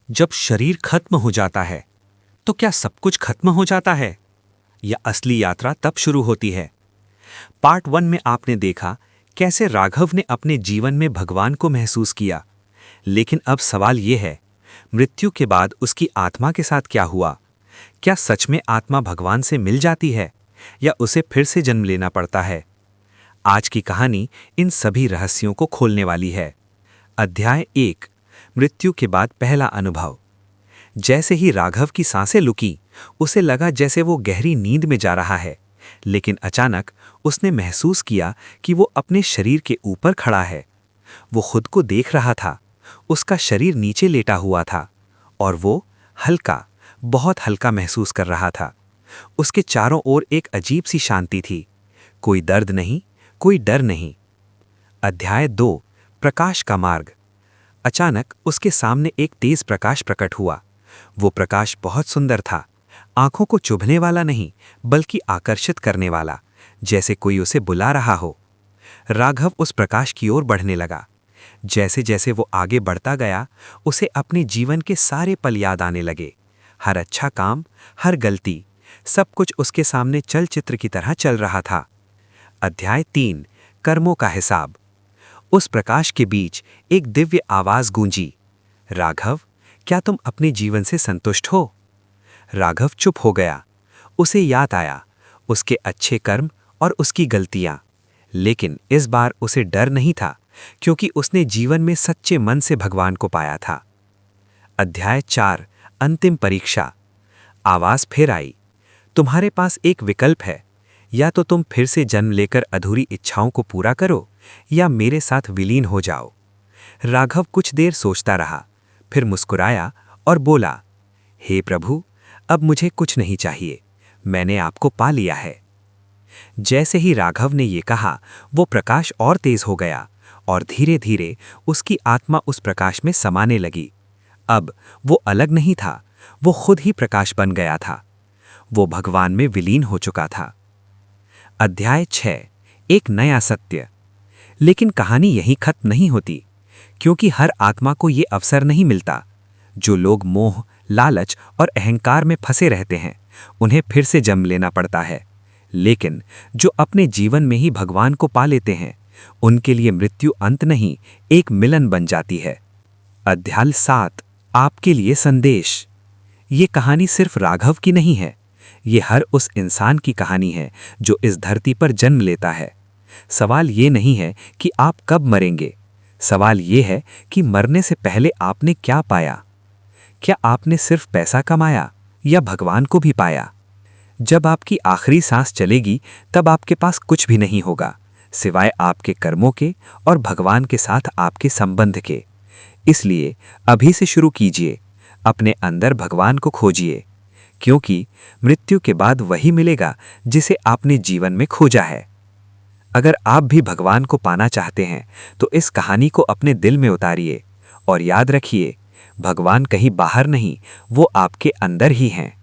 जब शरीर खत्म हो जाता है तो क्या सब कुछ खत्म हो जाता है या असली यात्रा तब शुरू होती है? पार्ट 1 में आपने देखा कैसे राघव ने अपने जीवन में भगवान को महसूस किया, लेकिन अब सवाल यह है, मृत्यु के बाद उसकी आत्मा के साथ क्या हुआ? क्या सच में आत्मा भगवान से मिल जाती है या उसे फिर से जन्म लेना पड़ता है? आज की कहानी इन सभी रहस्यों को खोलने वाली है। अध्याय 1, मृत्यु के बाद पहला अनुभव। जैसे ही राघव की सांसें रुकी, उसे लगा जैसे वो गहरी नींद में जा रहा है, लेकिन अचानक उसने महसूस किया कि वो अपने शरीर के ऊपर खड़ा है। वो खुद को देख रहा था। उसका शरीर नीचे लेटा हुआ था और वो हल्का, बहुत हल्का महसूस कर रहा था। उसके चारों ओर एक अजीब सी शांति थी। कोई दर्द नहीं, कोई डर नहीं। अध्याय 2, प्रकाश का मार्ग। अचानक उसके सामने एक तेज प्रकाश प्रकट हुआ। वो प्रकाश बहुत सुंदर था, आंखों को चुभने वाला नहीं बल्कि आकर्षित करने वाला, जैसे कोई उसे बुला रहा हो। राघव उस प्रकाश की ओर बढ़ने लगा। जैसे जैसे वो आगे बढ़ता गया, उसे अपने जीवन के सारे पल याद आने लगे। हर अच्छा काम, हर गलती, सब कुछ उसके सामने चलचित्र की तरह चल रहा था। अध्याय 3, कर्मों का हिसाब। उस प्रकाश के बीच एक दिव्य आवाज गूंजी, राघव, क्या तुम अपने जीवन से संतुष्ट हो? राघव चुप हो गया। उसे याद आया उसके अच्छे कर्म और उसकी गलतियां, लेकिन इस बार उसे डर नहीं था, क्योंकि उसने जीवन में सच्चे मन से भगवान को पाया था। अध्याय 4, अंतिम परीक्षा। आवाज फिर आई, तुम्हारे पास एक विकल्प है, या तो तुम फिर से जन्म लेकर अधूरी इच्छाओं को पूरा करो या मेरे साथ विलीन हो जाओ। राघव कुछ देर सोचता रहा, फिर मुस्कुराया और बोला, हे प्रभु, अब मुझे कुछ नहीं चाहिए, मैंने आपको पा लिया है। जैसे ही राघव ने ये कहा, वो प्रकाश और तेज हो गया और धीरे धीरे उसकी आत्मा उस प्रकाश में समाने लगी। अब वो अलग नहीं था, वो खुद ही प्रकाश बन गया था। वो भगवान में विलीन हो चुका था। अध्याय 6, एक नया सत्य। लेकिन कहानी यहीं खत्म नहीं होती, क्योंकि हर आत्मा को ये अवसर नहीं मिलता। जो लोग मोह, लालच और अहंकार में फंसे रहते हैं, उन्हें फिर से जन्म लेना पड़ता है। लेकिन जो अपने जीवन में ही भगवान को पा लेते हैं, उनके लिए मृत्यु अंत नहीं, एक मिलन बन जाती है। अध्याय 7, आपके लिए संदेश। ये कहानी सिर्फ राघव की नहीं है, ये हर उस इंसान की कहानी है जो इस धरती पर जन्म लेता है। सवाल ये नहीं है कि आप कब मरेंगे, सवाल ये है कि मरने से पहले आपने क्या पाया। क्या आपने सिर्फ पैसा कमाया या भगवान को भी पाया? जब आपकी आखिरी सांस चलेगी, तब आपके पास कुछ भी नहीं होगा, सिवाय आपके कर्मों के और भगवान के साथ आपके संबंध के। इसलिए अभी से शुरू कीजिए, अपने अंदर भगवान को खोजिए, क्योंकि मृत्यु के बाद वही मिलेगा जिसे आपने जीवन में खोजा है। अगर आप भी भगवान को पाना चाहते हैं, तो इस कहानी को अपने दिल में उतारिए और याद रखिए, भगवान कहीं बाहर नहीं, वो आपके अंदर ही हैं।